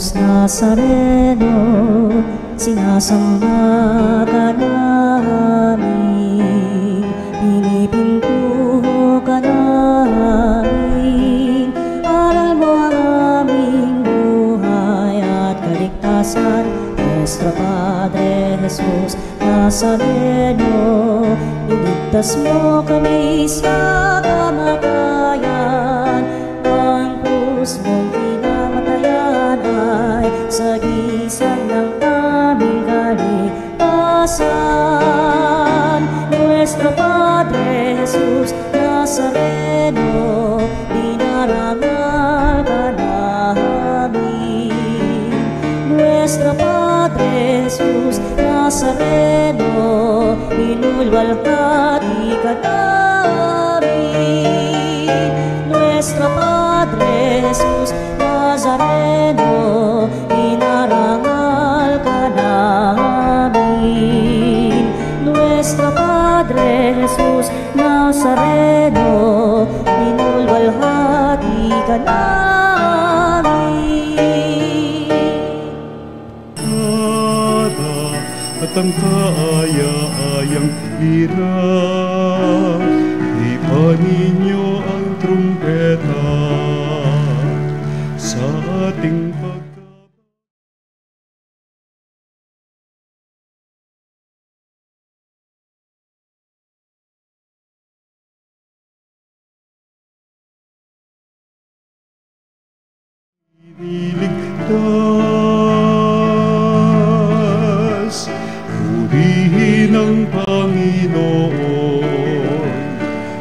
Jesus Nazareno, sinasamba ka namin, pinipintuho ka namin, aral mo ang aming buhay at kaligtasan. Nuestro Padre Jesus Nazareno, iligtas mo kami sa kamatayan. Ang krus mong pinamatayan ay sagisag ng aming kaligtasan. Nuestro Padre Jesus Nazareno, dinarangal ka namin. Nuestro Padre Jesus Nazareno, inulwalhati ka namin. Nuestro Padre Jesus Nazareno, inarangal ka namin. Nuestro Padre Jesus Nazareno, inulwalhati ka namin. At ang kaaya-ayang hirap, ipanin niyo ang trumpeta sa ating iniligtas. Purihin ang Panginoon,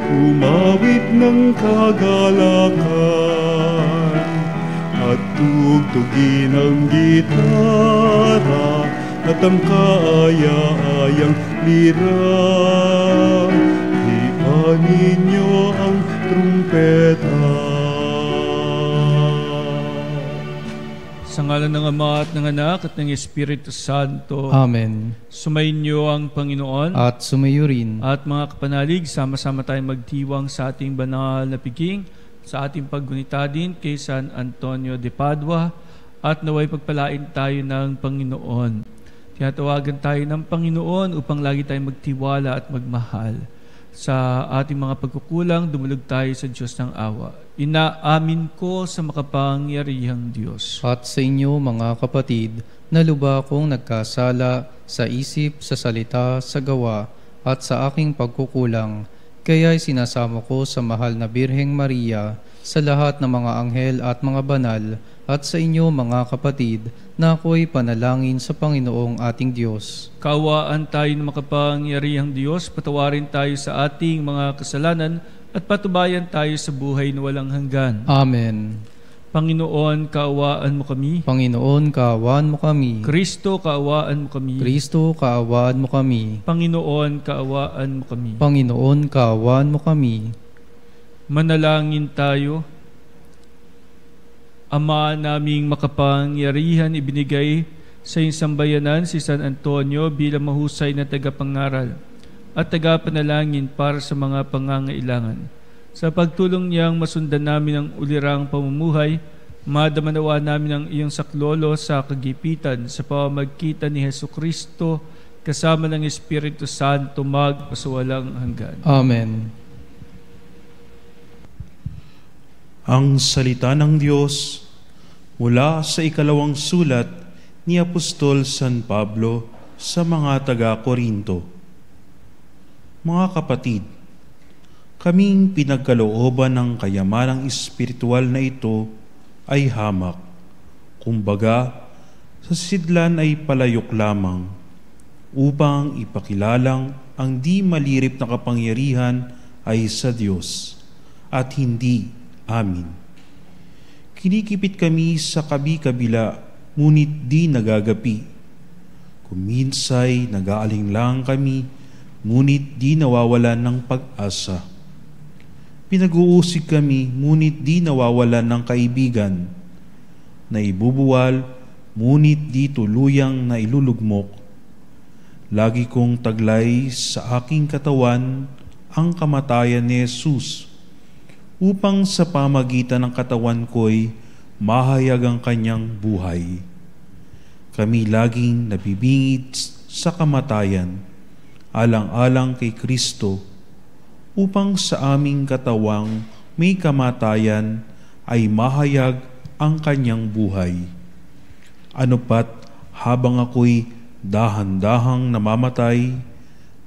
umawit ng kagalakan, at tugtugin ang gitara at ang kaaya-ayang lira. Ipanin niyo ang trumpeta. Sa ngalan ng Ama at ng Anak at ng Espiritu Santo. Amen. Sumainyo ang Panginoon. At sumayo rin. At mga kapanalig, sama-sama tayong magtiwang sa ating banal na piging, sa ating paggunita din kay San Antonio de Padua, at naway pagpalain tayo ng Panginoon. Tinatawagan tayo ng Panginoon upang lagi tayong magtiwala at magmahal. Sa ating mga pagkukulang, dumulog tayo sa Diyos ng awa. Inaamin ko sa makapangyarihang Diyos. At sa inyo mga kapatid, na lubha akong nagkasala sa isip, sa salita, sa gawa, at sa aking pagkukulang. Kaya'y sinasamo ko sa mahal na Birheng Maria, sa lahat ng mga anghel at mga banal, at sa inyo mga kapatid, na ako'y panalangin sa Panginoong ating Diyos. Kaawaan tayo ng makapangyarihang Diyos, patawarin tayo sa ating mga kasalanan, at patubayan tayo sa buhay na walang hanggan. Amen. Panginoon, kaawaan mo kami. Panginoon, kaawaan mo kami. Kristo, kaawaan mo kami. Kristo, kaawaan mo kami. Panginoon, kaawaan mo kami. Panginoon, kaawaan mo kami. Manalangin tayo. Ama naming makapangyarihan, ibinigay sa iyong sambayanan si San Antonio bilang mahusay na tagapangaral at tagapanalangin para sa mga pangangailangan. Sa pagtulong niyang masundan namin ang ulirang pamumuhay, madamanawa namin ang iyong saklolo sa kagipitan sa pamamagitan ni Jesucristo kasama ng Espiritu Santo magpasawalang hanggan. Amen. Ang salita ng Diyos mula sa ikalawang sulat ni Apostol San Pablo sa mga taga-Korinto. Mga kapatid, kaming pinagkalooban ng kayamanang espiritual na ito ay hamak. Kumbaga, sa sidlan ay palayok lamang upang ipakilalang ang di malirip na kapangyarihan ay sa Diyos at hindi amin. Kinikipit kami sa kabi-kabila, ngunit di nagagapi. Kuminsay nag-aalinlang kami, ngunit di nawawalan ng pag-asa. Pinag-uusig kami, ngunit di nawawalan ng kaibigan. Naibubuwal, ngunit di tuluyang nailulugmok. Lagi kong taglay sa aking katawan ang kamatayan ni Jesus, upang sa pamagitan ng katawan ko'y mahayag ang kanyang buhay. Kami laging nabibingit sa kamatayan, alang-alang kay Kristo, upang sa aming katawang may kamatayan ay mahayag ang kanyang buhay. Ano pat habang ako'y dahan-dahang namamatay,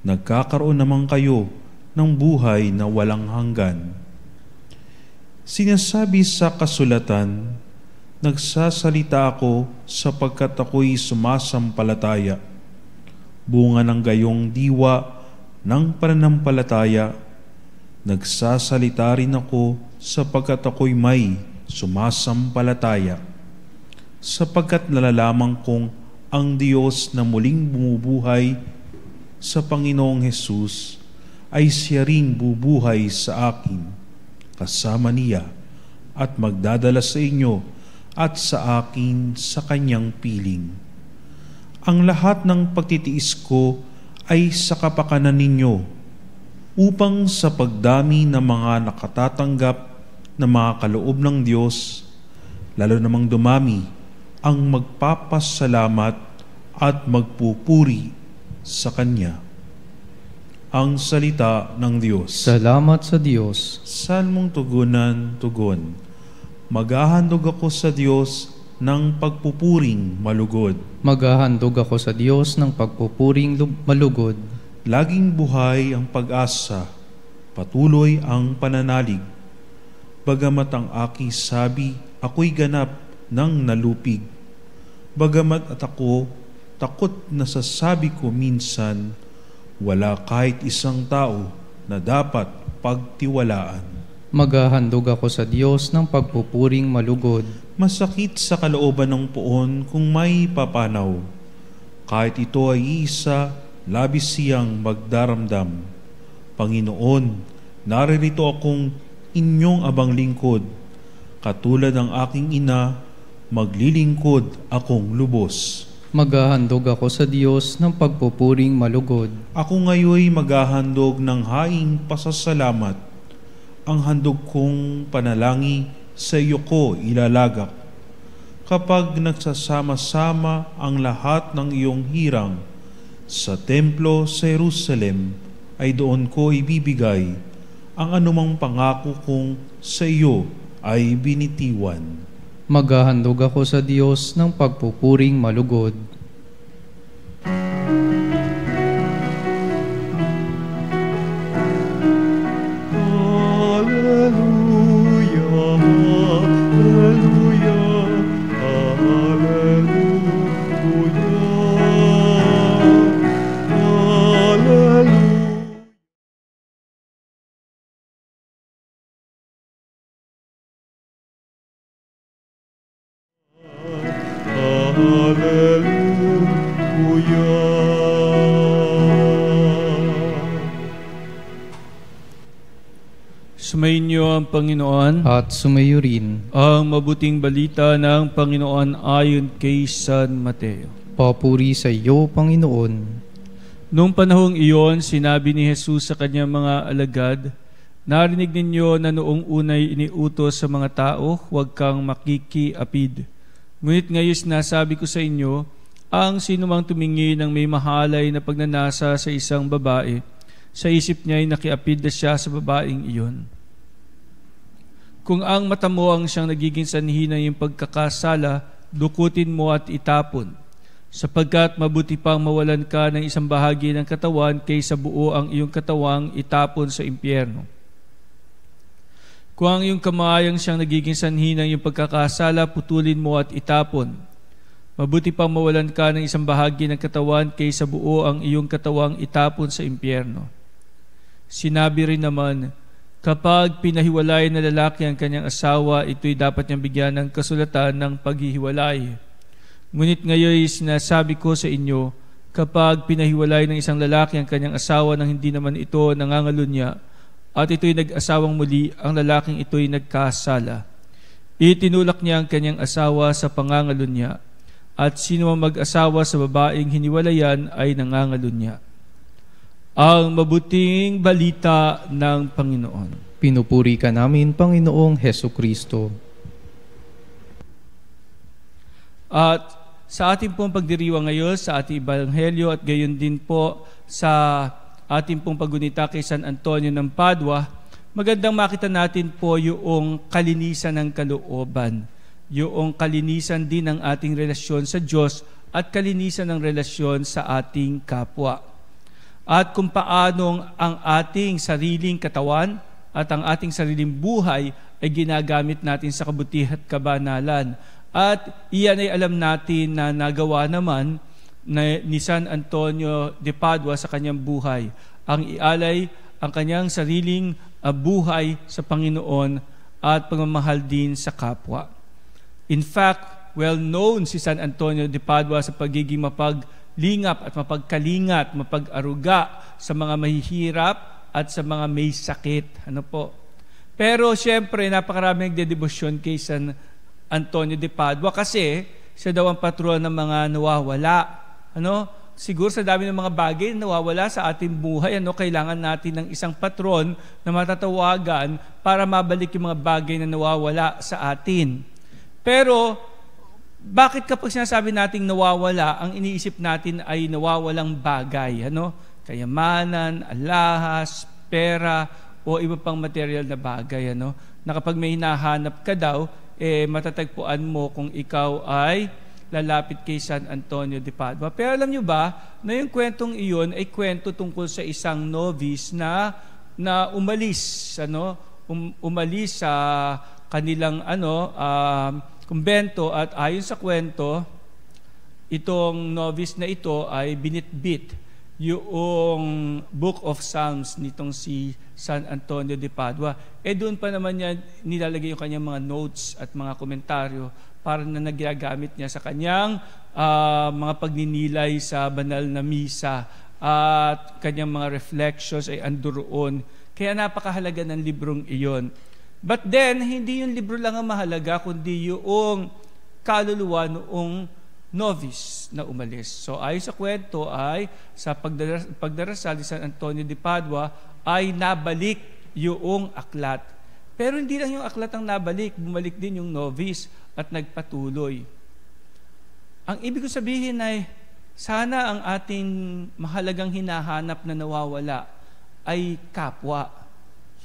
nagkakaroon naman kayo ng buhay na walang hanggan. Sinasabi sa kasulatan, nagsasalita ako sapagkat ako'y sumasampalataya. Bunga ng gayong diwa ng pananampalataya, nagsasalita rin ako sapagkat ako'y may sumasampalataya. Sapagkat nalalaman kong ang Diyos na muling bumubuhay sa Panginoong Hesus ay siya ring bubuhay sa akin, kasama niya, at magdadala sa inyo at sa akin sa kanyang piling. Ang lahat ng pagtitiis ko ay sa kapakanan ninyo, upang sa pagdami ng mga nakatatanggap na mga kaloob ng Diyos, lalo namang dumami ang magpapasalamat at magpupuri sa Kanya. Ang salita ng Diyos. Salamat sa Diyos. Salmong tugunan, tugon. Maghahandog ako sa Diyos ng pagpupuring malugod. Maghahandog ako sa Diyos ng pagpupuring malugod. Laging buhay ang pag-asa, patuloy ang pananalig. Bagamat ang aking sabi, ako'y ganap ng nalupig. Bagamat at ako, takot na sasabi ko minsan, wala kahit isang tao na dapat pagtiwalaan. Maghahandog ako sa Diyos ng pagpupuring malugod. Masakit sa kalooban ng poon kung may papanaw. Kahit ito ay isa, labis siyang magdaramdam. Panginoon, naririto akong inyong abang lingkod. Katulad ng aking ina, maglilingkod akong lubos. Maghahandog ako sa Diyos ng pagpupuring malugod. Ako ngayoy maghahandog ng haing pasasalamat. Ang handog kong panalangin sa iyo ko ilalagak. Kapag nagsasama-sama ang lahat ng iyong hirang sa templo sa Jerusalem, ay doon ko ibibigay ang anumang pangako kong sa iyo ay binitiwan. Maghahandog ako sa Diyos ng pagpupuring malugod. Sumayin niyo ang Panginoon At sumayo rin. ang mabuting balita ng Panginoon ayon kay San Mateo. Papuri sa iyo, Panginoon. Noong panahong iyon, sinabi ni Jesus sa kanyang mga alagad, narinig ninyo na noong unay iniutos sa mga tao, huwag kang makikiapid. Ngunit ngayon sinasabi ko sa inyo, ang sinumang tumingin ng may mahalay na pagnanasa sa isang babae, sa isip niya ay nakiapid na siya sa babaeng iyon. Kung ang mata mo ang siyang nagiging sanhi ng iyong pagkakasala, dukutin mo at itapon, sapagkat mabuti pang mawalan ka ng isang bahagi ng katawan kaysa buo ang iyong katawang itapon sa impyerno. Kung ang iyong kamay ang siyang nagiging sanhi ng iyong pagkakasala, putulin mo at itapon. Mabuti pang mawalan ka ng isang bahagi ng katawan kaysa buo ang iyong katawang itapon sa impyerno. Sinabi rin naman, kapag pinahiwalay na lalaki ang kanyang asawa, ito'y dapat niyang bigyan ng kasulatan ng paghihiwalay. Ngunit ngayon sinasabi ko sa inyo, kapag pinahiwalay ng isang lalaki ang kanyang asawa nang hindi naman ito nangangalunya, at ito'y nag-asawang muli, ang lalaking ito'y nagkasala. Itinulak niya ang kanyang asawa sa pangangalunya, at sino mang mag-asawa sa babaeng hiniwalayan ay nangangalunya. Ang mabuting balita ng Panginoon. Pinupuri ka namin, Panginoong Hesukristo. At sa ating pong pagdiriwang ngayon sa ating Ebanghelyo at gayon din po sa ating pong paggunita kay San Antonio ng Padua, magandang makita natin po yung kalinisan ng kalooban, yung kalinisan din ng ating relasyon sa Diyos at kalinisan ng relasyon sa ating kapwa. At kung paanong ang ating sariling katawan at ang ating sariling buhay ay ginagamit natin sa kabutihan at kabanalan. At iyan ay alam natin na nagawa naman ni San Antonio de Padua sa kanyang buhay. Ang ialay ang kanyang sariling buhay sa Panginoon at pagmamahal din sa kapwa. In fact, well known si San Antonio de Padua sa pagiging mapaglingap at mapagkalingat, mapag-aruga sa mga mahihirap at sa mga may sakit. Ano po? Pero siyempre, napakaraming nagdedebosyon kay San Antonio de Padua kasi siya daw ang patron ng mga nawawala. Ano? Siguro sa dami ng mga bagay na nawawala sa ating buhay, kailangan natin ng isang patron na matatawagan para mabalik yung mga bagay na nawawala sa atin. Pero bakit kapag sinasabi nating nawawala, ang iniisip natin ay nawawalang bagay? Kayamanan, alahas, pera, o iba pang material na bagay. Na kapag may hinahanap ka daw, matatagpuan mo kung ikaw ay lalapit kay San Antonio de Padua. Pero alam nyo ba, na yung kwentong iyon ay kwento tungkol sa isang novice na umalis, umalis sa kanilang kumbento, at ayon sa kwento, itong novice na ito ay binitbit yung Book of Psalms nitong si San Antonio de Padua. Doon pa naman niya nilalagay yung kanyang mga notes at mga komentaryo para na nagagamit niya sa kanyang mga pagninilay sa banal na misa, at kanyang mga reflections ay anduroon. Kaya napakahalaga ng librong iyon. But then, hindi yung libro lang ang mahalaga, kundi yung kaluluwa noong novice na umalis. So ayon sa kwento ay sa pagdarasal ni San Antonio de Padua ay nabalik yung aklat. Pero hindi lang yung aklat ang nabalik, bumalik din yung novice at nagpatuloy. Ang ibig ko sabihin ay sana ang ating mahalagang hinahanap na nawawala ay kapwa.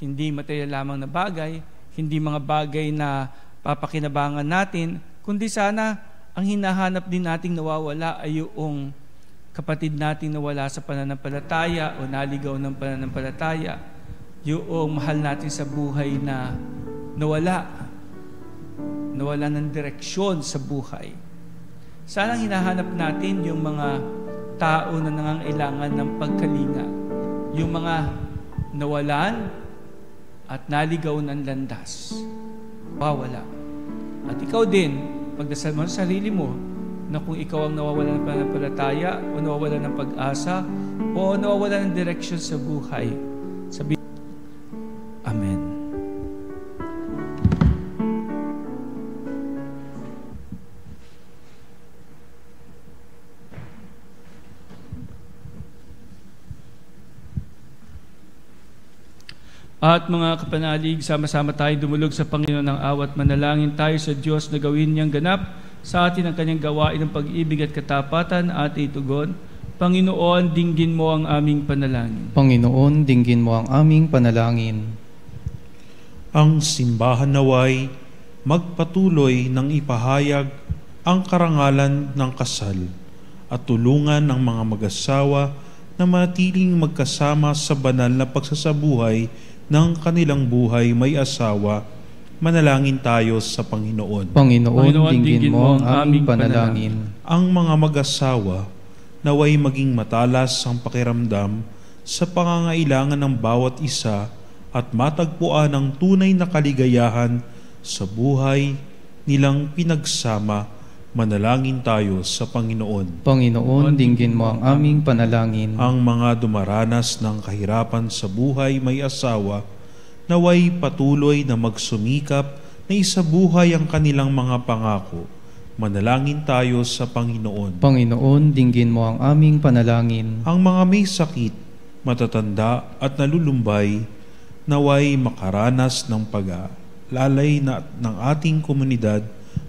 Hindi material lamang na bagay, hindi mga bagay na papakinabangan natin, kundi sana ang hinahanap din nating nawawala ay yung kapatid nating nawala sa pananampalataya o naligaw ng pananampalataya, yung mahal natin sa buhay na nawala ng direksyon sa buhay. Sana hinahanap natin yung mga tao na nangangailangan ng pagkalinga, yung mga nawalan at naligaw ng landas, wawala. At ikaw din, pagdasal mo sa sarili mo na kung ikaw ang nawawalan ng pananampalataya o nawawalan ng pag-asa o nawawalan ng direksyon sa buhay, sabi, Amen. At mga kapanalig, sama-sama tayo dumulog sa Panginoon ng awat, manalangin tayo sa Diyos na gawin niyang ganap sa atin ang kanyang gawain ng pag-ibig at katapatan at itugon. Panginoon, dinggin mo ang aming panalangin. Panginoon, dinggin mo ang aming panalangin. Ang simbahan naway magpatuloy ng ipahayag ang karangalan ng kasal at tulungan ng mga mag-asawa na manatiling magkasama sa banal na pagsasabuhay ng kanilang buhay may asawa. Manalangin tayo sa Panginoon. Panginoon, dinggin mo ang aming panalangin. Ang mga mag-asawa naway maging matalas ang pakiramdam sa pangangailangan ng bawat isa at matagpuan ang tunay na kaligayahan sa buhay nilang pinagsama. Manalangin tayo sa Panginoon. Panginoon, dinggin mo ang aming panalangin. Ang mga dumaranas ng kahirapan sa buhay may asawa, naway patuloy na magsumikap na isabuhay ang kanilang mga pangako. Manalangin tayo sa Panginoon. Panginoon, dinggin mo ang aming panalangin. Ang mga may sakit, matatanda at nalulumbay, naway makaranas ng pag-aalay ng ating komunidad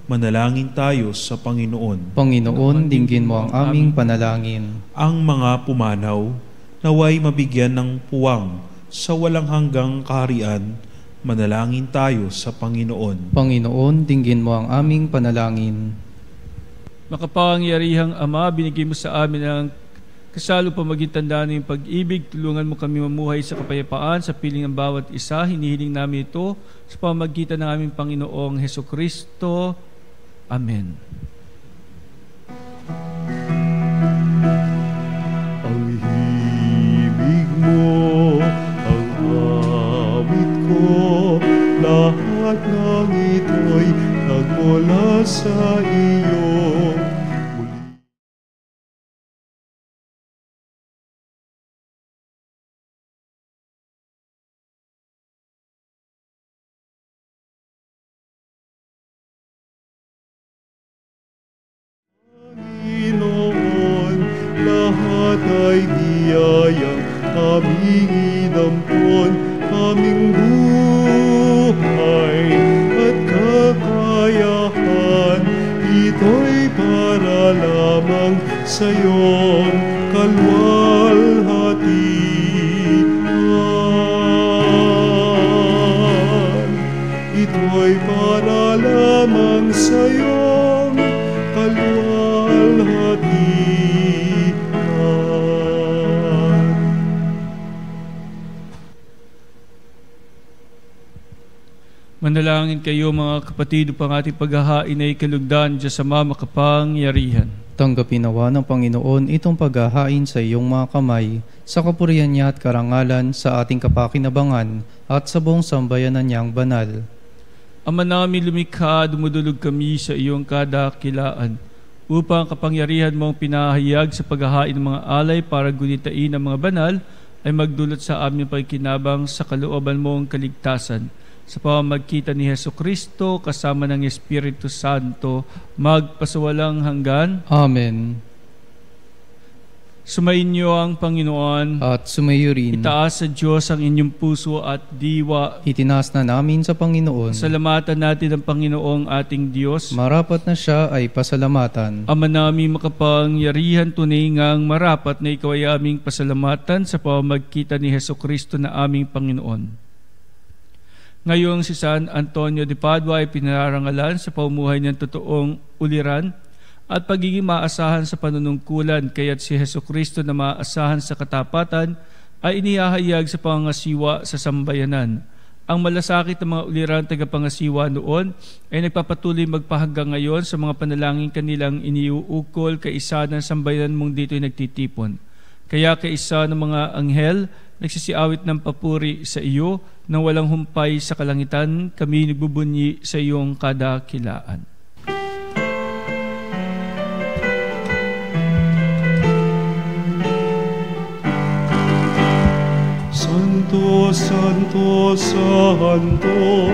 Manalangin tayo sa Panginoon. Panginoon, dinggin mo ang aming panalangin. Ang mga pumanaw, naway mabigyan ng puwang sa walang hanggang kaharian. Manalangin tayo sa Panginoon. Panginoon, dinggin mo ang aming panalangin. Makapangyarihang Ama, binigay mo sa amin ang kasalo pamagintanda ng pag-ibig. Tulungan mo kami mamuhay sa kapayapaan sa piling ng bawat isa. Hinihiling namin ito sa pamagitan ng aming Panginoong Hesukristo. Amen. Ang himig mo, ang awit ko, lahat ng ito'y nagmula sa iyo. Panginoon, lahat ay biyaya, aming inampon, aming buhay at kakayahan. Ito'y para lamang sa iyong kalwalhatian. Ito'y para lamang sa iyong kalwalhatian. Manalangin kayo mga kapatid upang ating paghahain ay kalugdan Diyos Ama makapangyarihan. Tanggapin nawa ng Panginoon itong paghahain sa iyong mga kamay, sa kapurihan niya at karangalan, sa ating kapakinabangan, at sa buong sambayanan niyang banal. Ama namin lumikha, dumudulog kami sa iyong kadakilaan, upang kapangyarihan mong pinahayag sa paghahain ng mga alay para gunitain ang mga banal, ay magdulot sa amin pagkinabang sa kalooban mong kaligtasan. Sa pamamagitan ni Hesukristo kasama ng Espiritu Santo, magpasawalang hanggan. Amen. Sumainyo ang Panginoon. At sumayo rin. Itaas sa Diyos ang inyong puso at diwa. Itinaas na namin sa Panginoon. Salamatan natin ang Panginoong ating Diyos. Marapat na siya ay pasalamatan. Ama namin makapangyarihan, tunay ngang marapat na ikaw ay aming pasalamatan sa pamamagitan ni Hesukristo na aming Panginoon. Ngayong si San Antonio de Padua ay pinarangalan sa pamumuhay ng totoong uliran at pagiging maasahan sa panunungkulan, kaya't si Hesukristo na maasahan sa katapatan ay inihahayag sa pangasiwa sa sambayanan. Ang malasakit ng mga uliran tagapangasiwa noon ay nagpapatuloy magpahanggang ngayon sa mga panalangin kanilang iniuukol kaisa ng sambayanan mong dito'y nagtitipon. Kaya kaisa ng mga anghel, nagsisiawit ng papuri sa iyo, nang walang humpay sa kalangitan, kami nagbubunyi sa iyong kadakilaan. Santo, Santo, Santo,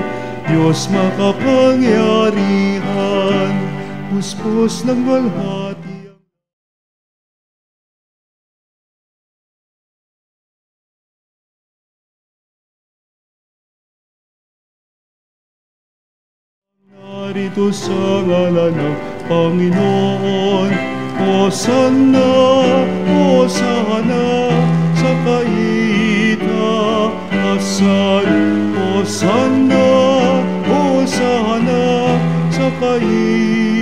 Diyos makapangyarihan, puspos ng walhati. Narito sa ngalan ng Panginoon, Hosanna, Hosanna, sa kaitaasan. Hosanna, Hosanna, sa kaitaasan.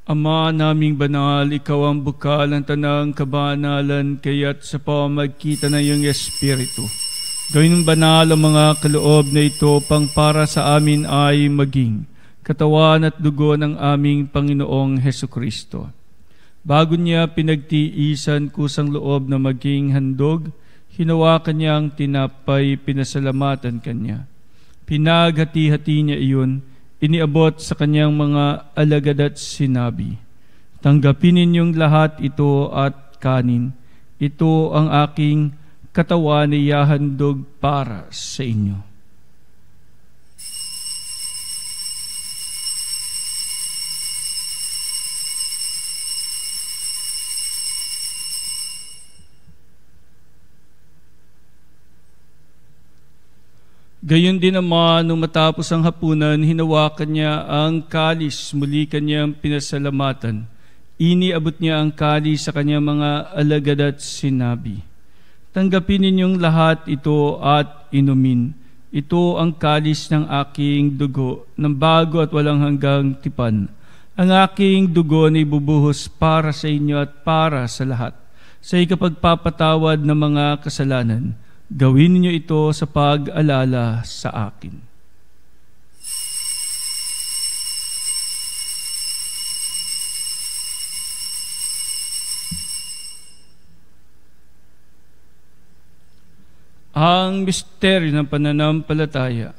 Ama naming banal, ikaw ang bukal ng tanang kabanalan, kaya't sa pamamagitan ng iyong Espiritu, gawin mong banal ang mga kaloob na ito pang para sa amin ay maging katawan at dugo ng aming Panginoong Hesukristo. Bago niya pinagtiisan kusang loob na maging handog, hinawakan niya ang tinapay, pinasalamatan kanya. Pinaghati-hati niya iyon, iniabot sa kanyang mga alagad at sinabi, "Tanggapin ninyong lahat ito at kanin. Ito ang aking katawan na ihahandog para sa inyo." Gayon din naman, nung matapos ang hapunan, hinawakan niya ang kalis, muli kanyang pinasalamatan. Iniabot niya ang kalis sa kanyang mga alagad at sinabi, "Tanggapin ninyong lahat ito at inumin. Ito ang kalis ng aking dugo, ng bago at walang hanggang tipan. Ang aking dugo na ibubuhos para sa inyo at para sa lahat, sa ikapagpapatawad ng mga kasalanan. Gawin niyo ito sa pag-alala sa akin." Ang misteryo ng pananampalataya.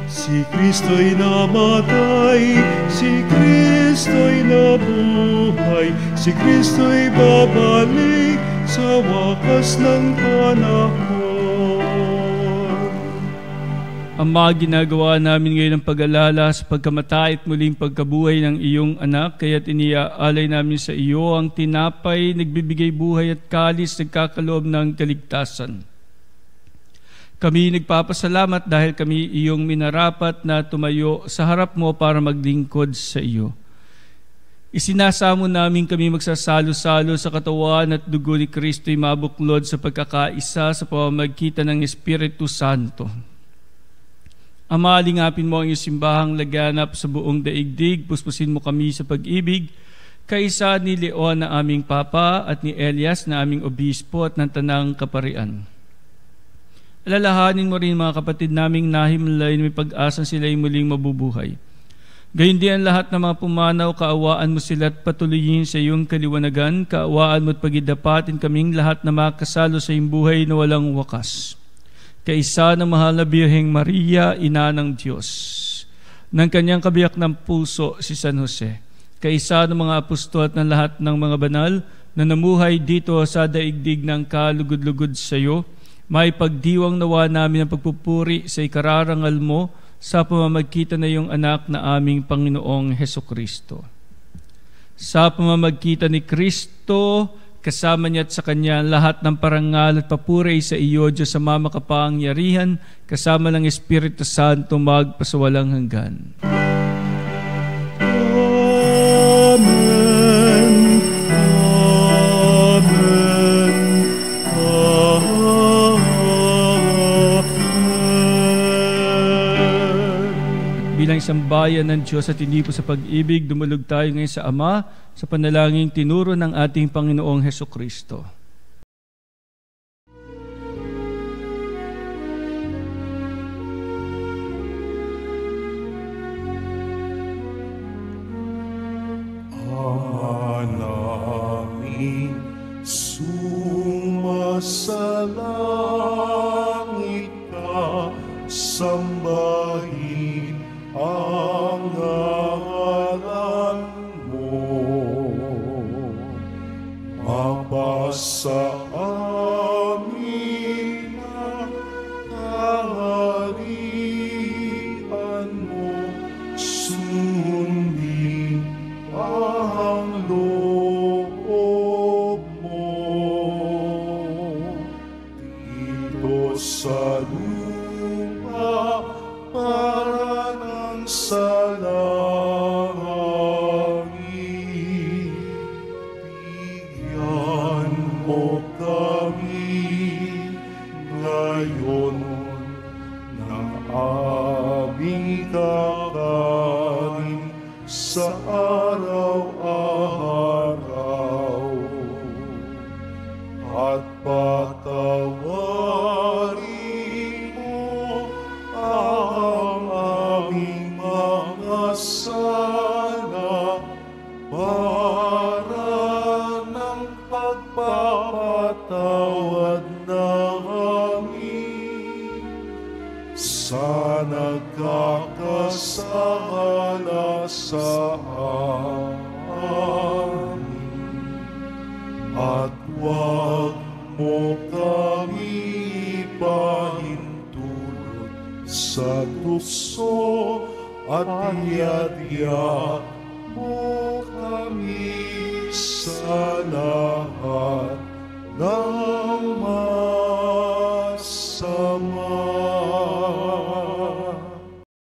Si Kristo'y namatay, si Kristo'y nabuhay, si Kristo'y babalik sa wakas ng panahon. Ama, ginagawa namin ngayon ang pag-alala sa pagkamatay at muling pagkabuhay ng iyong anak, kaya't iniaalay namin sa iyo ang tinapay, nagbibigay buhay at kalis, nagkakaloob ng kaligtasan. Kami nagpapasalamat dahil kami iyong minarapat na tumayo sa harap mo para maglingkod sa iyo. Isinasamo namin kami magsasalo-salo sa katawan at dugo ni Kristo'y mabuklod sa pagkakaisa sa pamamagitan ng Espiritu Santo. Ama, lingapin mo ang iyong simbahang laganap sa buong daigdig, puspusin mo kami sa pag-ibig, kaisa ni Leon na aming Papa at ni Elias na aming Obispo at ng Tanang Kaparian. Alalahanin mo rin mga kapatid naming nahimlay na may pag-asang sila'y muling mabubuhay. Gayon din ang lahat ng mga pumanaw, kaawaan mo sila at patuloyin sa iyong kaliwanagan, kaawaan mo at pagidapatin kaming lahat na makasalo sa iyong buhay na walang wakas. Kaisa ng mahal na Birheng Maria, Ina ng Diyos, ng kanyang kabiyak ng puso si San Jose, kaisa ng mga apostol at ng lahat ng mga banal na namuhay dito sa daigdig ng kalugod-lugod sa iyo, may pagdiwang nawa namin ang pagpupuri sa ikararangal mo sa pamamagitan na iyong anak na aming Panginoong Hesukristo. Sa pamamagitan ni Kristo, kasama niya at sa Kanya lahat ng parangal at papuri sa iyo, Diyos sa makapangyarihan, kasama ng Espiritu Santo magpasawalang hanggan. Amen. Amen. Amen. Bilang isang bayan ng Diyos at hindi po sa pag-ibig, dumulog tayo ngayon sa Ama sa panalangin tinuro ng ating Panginoong Hesukristo. Ama namin, sumasalangit ka, sambahin ang ngalan mo. Mapasa amin ang kaharian mo, sundin ang loob mo. Dito sa lupa para ng sa langit, bigyan mo kami ngayon ng aming kakanin sa araw-araw, at patawarin mo ang aming mga sala para ng pagpapatawad namin sa nagkakasala sa amin, at huwag mo kami ipahintulot sa tukso, at iadya mo kami sa lahat ng masama.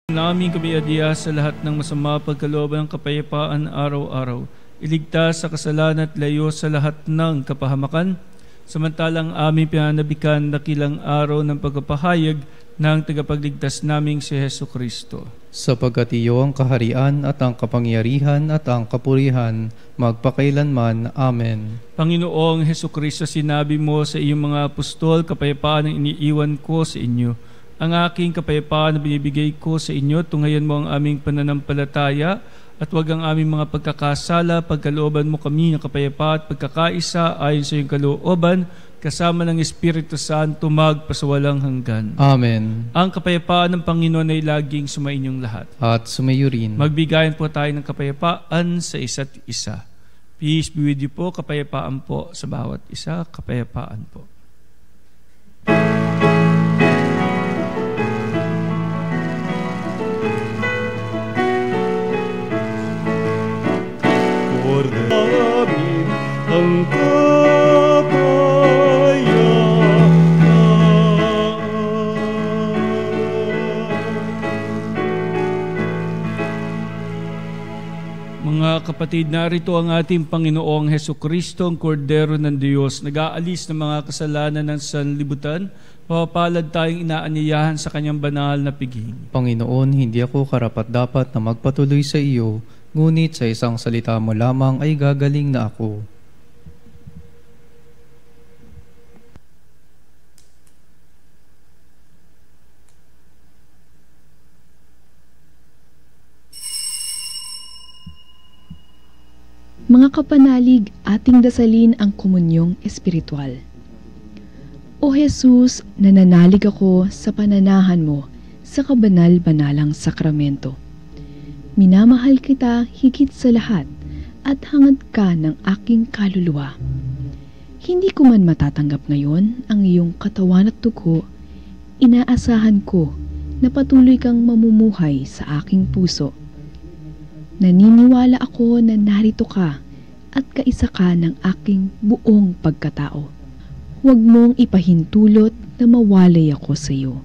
Namin kami adiya sa lahat ng masama pagkalooban ng kapayapaan araw-araw. Iligtas sa kasalanan at layo sa lahat ng kapahamakan. Samantalang aming pinanabikan dakilang araw ng pagpapahayag ng tagapagligtas naming si Hesu Kristo. Sapagkat iyo ang kaharian at ang kapangyarihan at ang kapurihan magpakailanman. Amen. Panginoong Hesu Kristo, sinabi mo sa iyong mga apostol, kapayapaan ang iniiwan ko sa inyo. Ang aking kapayapaan na binibigay ko sa inyo, tunghayan mo ang aming pananampalataya at huwag ang aming mga pagkakasala. Pagkalooban mo kami ng kapayapaan at pagkakaisa ayon sa iyong kalooban, kasama ng Espiritu Santo magpasawalang hanggan. Amen. Ang kapayapaan ng Panginoon ay laging sumainyong lahat. At sumayo rin. Magbigayan po tayo ng kapayapaan sa isa't isa. Peace be with you po, kapayapaan po sa bawat isa, kapayapaan po. Namin ang Mga kapatid, narito ang ating Panginoong Hesu Kristo, ang Kordero ng Diyos, nag-aalis ng mga kasalanan ng sanlibutan. Mapapalad tayong inaanyayahan sa kanyang banal na piging. Panginoon, hindi ako karapat-dapat na magpatuloy sa iyo, ngunit sa isang salita mo lamang ay gagaling na ako. Mga kapanalig, ating dasalin ang komunyong espiritual. O Jesus, nananalig ako sa pananahan mo sa kabanal-banalang sakramento. Minamahal kita higit sa lahat at hangad ka ng aking kaluluwa. Hindi ko man matatanggap ngayon ang iyong katawan at dugo, inaasahan ko na patuloy kang mamumuhay sa aking puso. Naniniwala ako na narito ka at kaisa ka ng aking buong pagkatao. Huwag mong ipahintulot na mawalay ako sa iyo.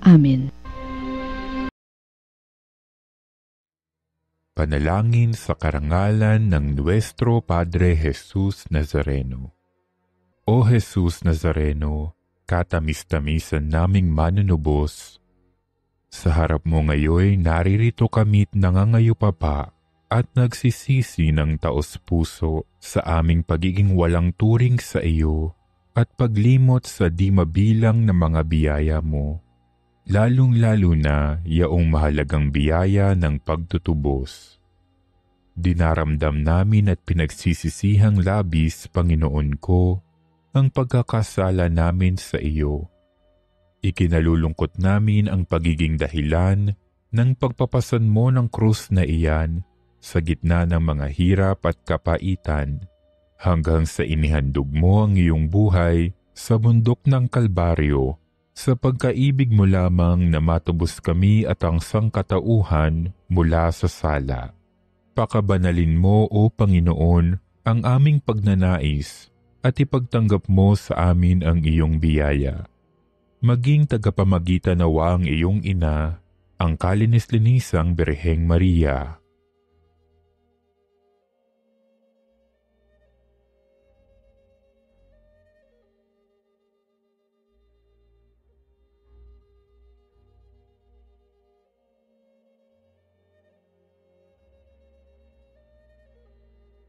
Amen. Panalangin sa karangalan ng Nuestro Padre Jesus Nazareno. O Jesus Nazareno, katamis-tamisan naming manunubos, sa harap mo ngayon naririto kami't nangangayupapa at nagsisisi ng taos-puso sa aming pagiging walang turing sa iyo at paglimot sa di mabilang na mga biyaya mo, lalong-lalo na yaong mahalagang biyaya ng pagtutubos. Dinaramdam namin at pinagsisisihang labis, Panginoon ko, ang pagkakasala namin sa iyo. Ikinalulungkot namin ang pagiging dahilan ng pagpapasan mo ng krus na iyan sa gitna ng mga hirap at kapaitan hanggang sa inihandog mo ang iyong buhay sa bundok ng Kalbaryo sa pagkaibig mo lamang na matubos kami at ang sangkatauhan mula sa sala. Pakabanalin mo, O Panginoon, ang aming pagnanais at ipagtanggap mo sa amin ang iyong biyaya. Maging tagapamagitan nawa ang iyong ina, ang kalinis-linisang Birheng Maria.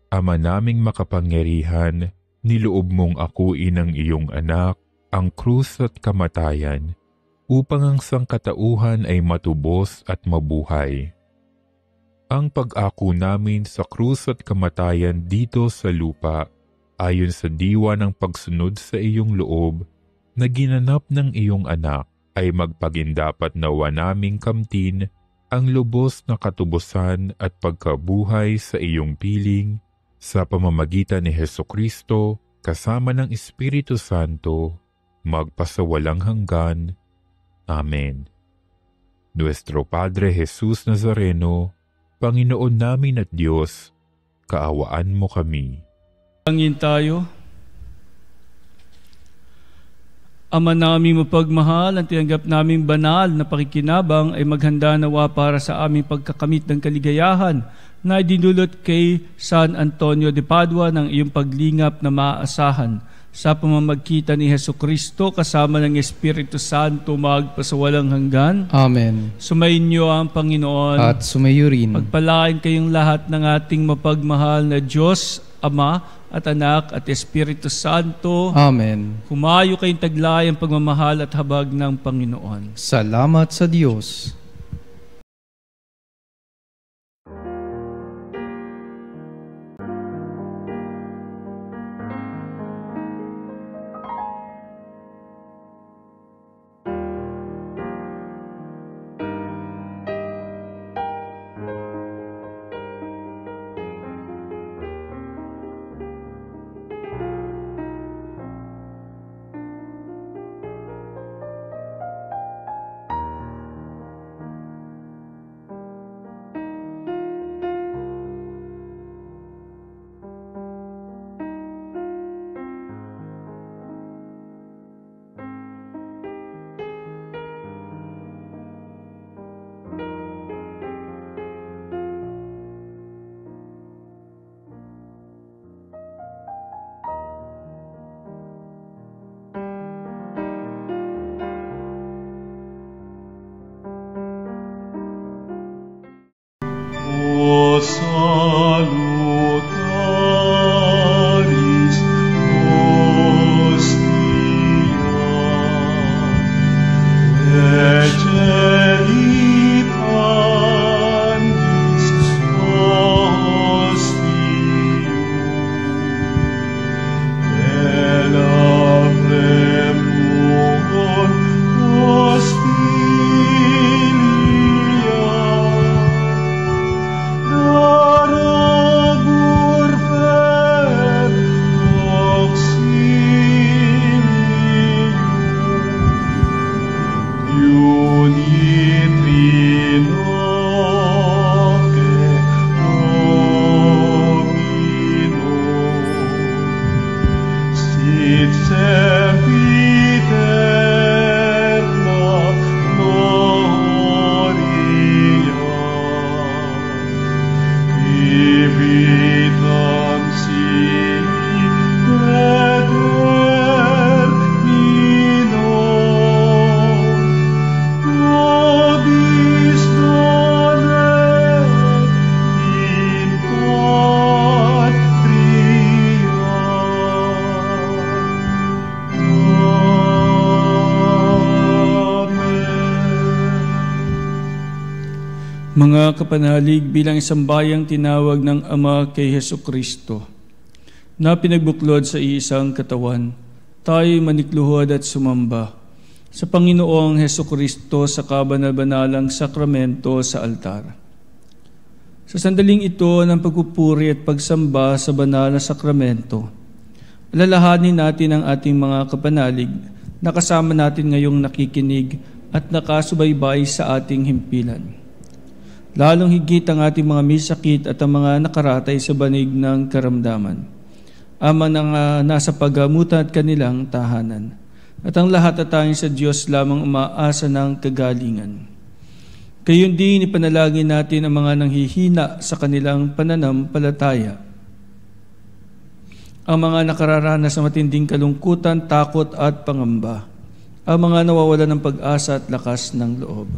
Ama naming makapangyarihan, niloob mong akuin ang iyong anak, ang krus at kamatayan, upang ang sangkatauhan ay matubos at mabuhay. Ang pag-ako namin sa krus at kamatayan dito sa lupa, ayon sa diwa ng pagsunod sa iyong loob, na ginanap ng iyong anak, ay magpagindapat nawa naming kamtin ang lubos na katubusan at pagkabuhay sa iyong piling, sa pamamagitan ni Hesu Kristo, kasama ng Espiritu Santo, magpasawalang hanggan. Amen. Nuestro Padre Jesus Nazareno, Panginoon namin at Diyos, kaawaan mo kami. Pangin tayo. Ama naming mapagmahal, ang tinanggap naming banal na pakikinabang ay maghanda nawa para sa aming pagkakamit ng kaligayahan na idinulot kay San Antonio de Padua ng iyong paglingap na maaasahan sa pamamagitan ni Hesukristo kasama ng Espiritu Santo magpasawalang hanggan. Amen. Sumainyo ang Panginoon. At sumayo rin. Pagpalain kayong lahat ng ating mapagmahal na Diyos, Ama, at Anak, at Espiritu Santo. Amen. Humayo kayong taglay ang pagmamahal at habag ng Panginoon. Salamat sa Diyos. O salutaris hostia, Ecce pandis ostium, elabremur hostilia, darabur per auxilium, unitri noce Domino, sit sempiterna gloria, vitam sibi determino, nobis donet in patria. Amen. Mga kapanalig, bilang isang bayang tinawag ng Ama kay Hesukristo na pinagbuklod sa iisang katawan, tayo manikluhod at sumamba sa Panginoong Hesukristo sa kabanal-banalang sakramento sa altar. Sa sandaling ito ng pagpupuri at pagsamba sa banal na sakramento, alalahanin natin ang ating mga kapanalig na kasama natin ngayong nakikinig at nakasubaybay sa ating himpilan. Lalong higit ang ating mga may sakit at ang mga nakaratay sa banig ng karamdaman, ama ng nasa paggamutan at kanilang tahanan, at ang lahat at tanging sa Diyos lamang umaasa ng kagalingan. Gayon din ipanalangin natin ang mga nanghihina sa kanilang pananampalataya, ang mga nakararanas sa matinding kalungkutan, takot at pangamba, ang mga nawawalan ng pag-asa at lakas ng loob.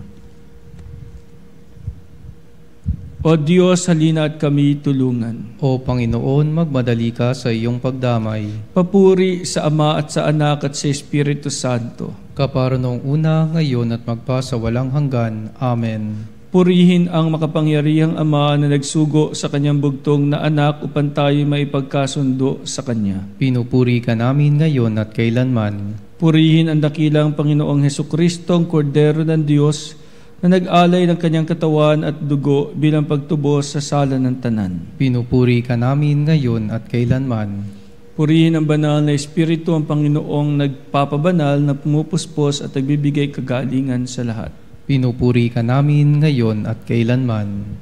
O Diyos, halina at kami tulungan. O Panginoon, magmadali ka sa iyong pagdamay. Papuri sa Ama at sa Anak at sa Espiritu Santo. Kapara noong una, ngayon at magpasawalang hanggan. Amen. Purihin ang makapangyarihang Ama na nagsugo sa kanyang bugtong na anak upang tayo maipagkasundo sa Kanya. Pinupuri ka namin ngayon at kailanman. Purihin ang dakilang Panginoong Hesukristo, ang Kordero ng Diyos, na nag-alay ng kanyang katawan at dugo bilang pagtubos sa sala ng tanan. Pinupuri ka namin ngayon at kailanman. Purihin ang banal na Espiritu, ang Panginoong nagpapabanal na pumupuspos at nagbibigay kagalingan sa lahat. Pinupuri ka namin ngayon at kailanman.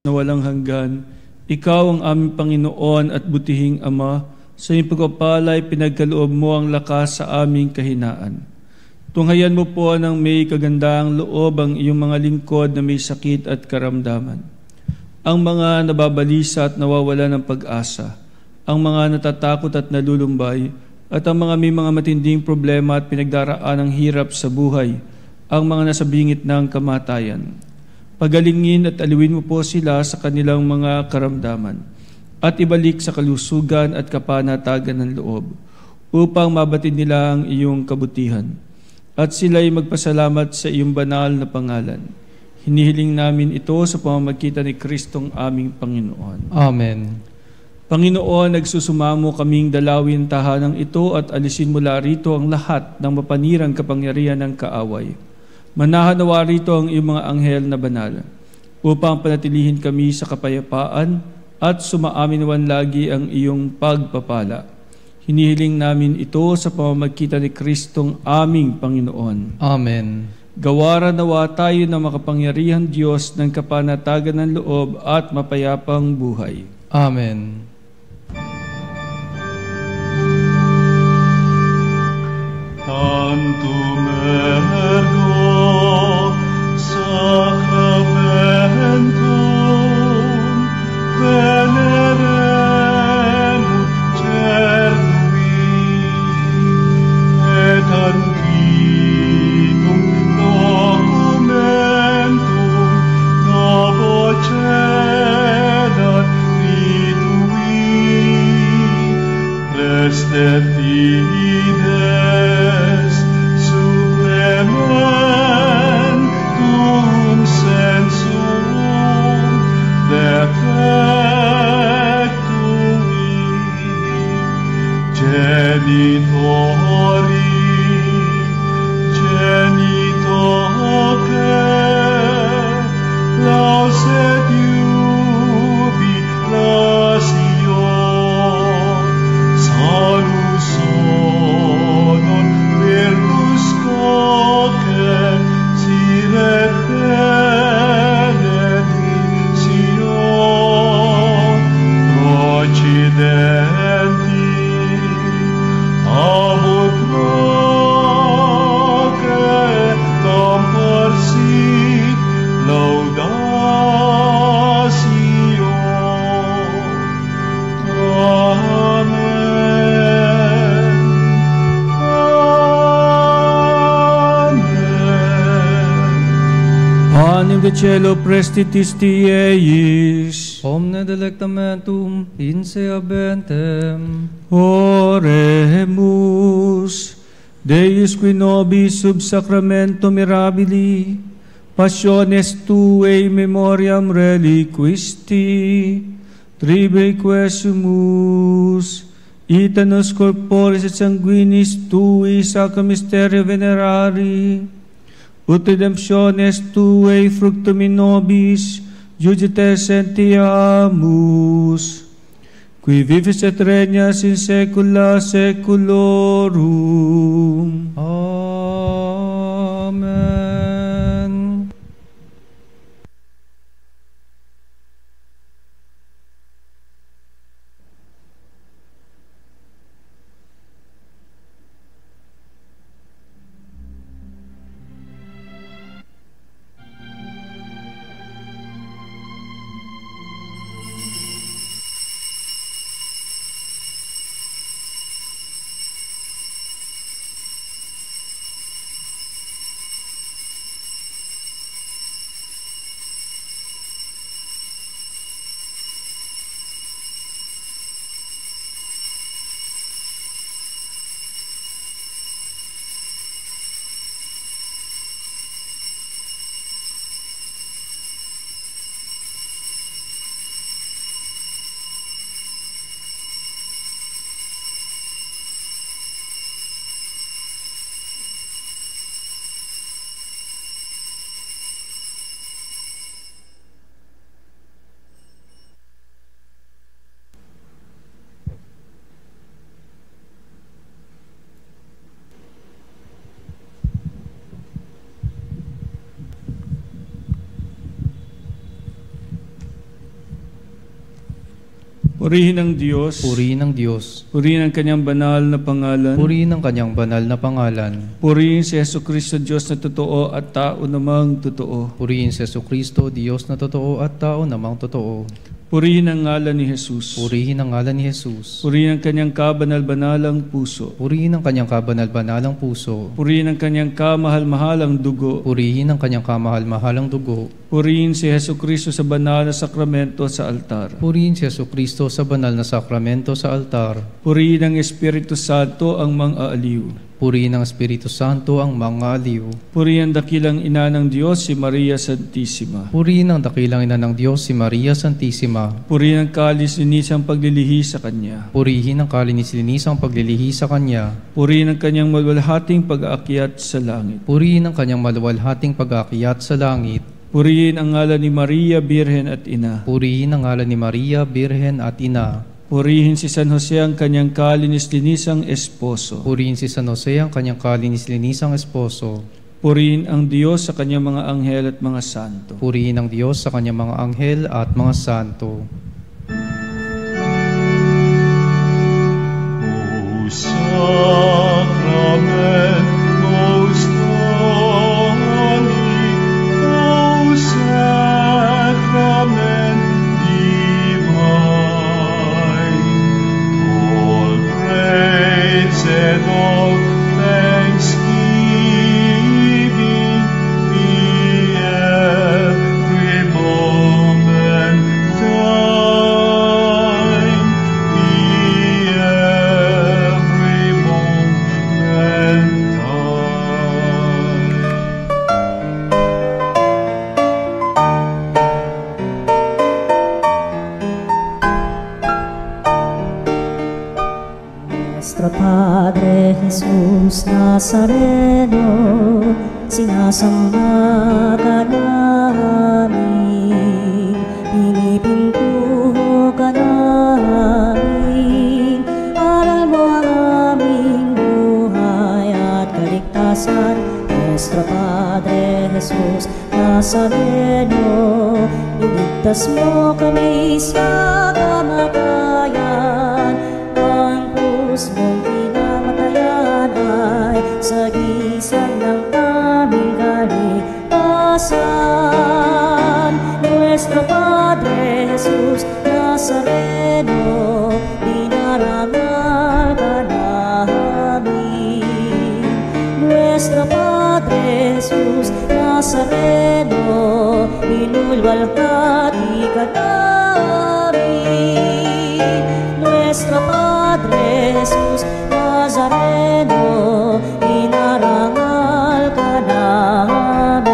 na walang hanggan. Ikaw ang aming Panginoon at butihing Ama. Sa iyong pagpapalay, pinagkaloob mo ang lakas sa aming kahinaan. Tunghayan mo po ng may kagandahang loob ang iyong mga lingkod na may sakit at karamdaman. Ang mga nababalisa at nawawala ng pag-asa, ang mga natatakot at nalulumbay, at ang mga may mga matinding problema at pinagdaraan ng hirap sa buhay, ang mga nasa bingit ng kamatayan. Pagalingin at aliwin mo po sila sa kanilang mga karamdaman at ibalik sa kalusugan at kapanatagan ng loob upang mabatid nila ang iyong kabutihan at sila'y magpasalamat sa iyong banal na pangalan. Hinihiling namin ito sa pamamagitan ni Kristong aming Panginoon. Amen. Panginoon, nagsusumamo kaming dalawin tahanang ito at alisin mula rito ang lahat ng mapanirang kapangyarihan ng kaaway. Manahanawa rito ang iyong mga anghel na banal, upang panatilihin kami sa kapayapaan at sumaaminwan lagi ang iyong pagpapala. Hinihiling namin ito sa pamamagitan ni Kristong aming Panginoon. Amen. Gawaran nawa tayo ng makapangyarihang Diyos ng kapanatagan ng loob at mapayapang buhay. Amen. Tantum ergo sacramentum veneremur cernui et antiquum documentum novo cedat ritui prestet fides supplementum sensum defectui genitori genitoque lauset jubilatio salus honon virtus coque siret benedictio procidenti amut proque comporsit laudatio. Amen. Panem de cielo prestitis tieis, Omne delectamentum inseabentem. oremus, Deus qui nobis sub sacramento mirabili, passiones tuae memoriam reliquisti, tribe quesumus, itanos corporis et sanguinis tui sacra mysterio venerari, ut redemptiones tuae fructum in nobis judite sentiamus, qui vivis et regnas in saecula saeculorum. Amen. Purihin ang Diyos. Purihin ang Diyos. Purihin ang kanyang banal na pangalan. Purihin ang kanyang banal na pangalan. Purihin si Jesucristo, Diyos na totoo at tao namang totoo. Purihin si Jesucristo, Diyos na totoo at tao namang totoo. Purihin ang ngalan ni Jesus. Purihin ang ngalan ni Jesus. Purihin ang kanyang kabanal-banalang puso. Purihin ang kanyang kabanal-banalang puso. Purihin ang kanyang kamahal-mahalang dugo. Purihin ang kanyang kamahal-mahalang dugo. Purihin si Jesucristo sa banal na sakramento sa altar. Purihin si Jesucristo sa banal na sakramento sa altar. Purihin ang Espiritu Santo ang mang-aaliw. Purihin ang Espiritu Santo ang mga aliw. Purihin ang dakilang ina ng Diyos, si Maria Santissima. Purihin ang dakilang ina ng Diyos, si Maria Santissima. Purihin ang kalis-linisang paglilihi sa Kanya. Purihin ang kalinis-linisang paglilihi sa Kanya. Purihin ang Kanyang maluwalhating pag-aakyat sa langit. Purihin ang Kanyang maluwalhating pag-aakyat sa langit. Purihin ang ngalan ni Maria, Birhen at Ina. Purihin ang ngalan ni Maria, Birhen at Ina. Purihin si San Jose ang kanyang kalinis-linisang esposo. Purihin si San Jose ang kanyang kalinis-linisang esposo. Purihin ang Diyos sa kanyang mga anghel at mga santo. Purihin ang Diyos sa kanyang mga anghel at mga santo. O Sacrament most holy, O Sacrament divine, all praise and all thanksgiving be every moment thine, be every moment thine. Nuestro Padre Jesus Nazareno, sinasamba ka namin, pinipintuho ka namin, aral mo ang aming buhay at kaligtasan. Nuestro Padre Jesus Nazareno, iligtas mo kami sa kamatayan. Ang krus mong pinamatayan ay sagisag ng aming kaligtasan. Nuestro Padre Jesus Nazareno, dinarangal ka namin. Nuestro Padre Jesus Nazareno, inulwalhati ka namin. Nuestro Padre Jesus Nazareno, inarangal ka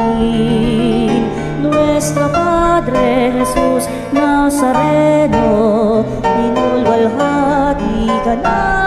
namin. Nuestro Padre Jesus Nazareno, inulwalhati ka namin.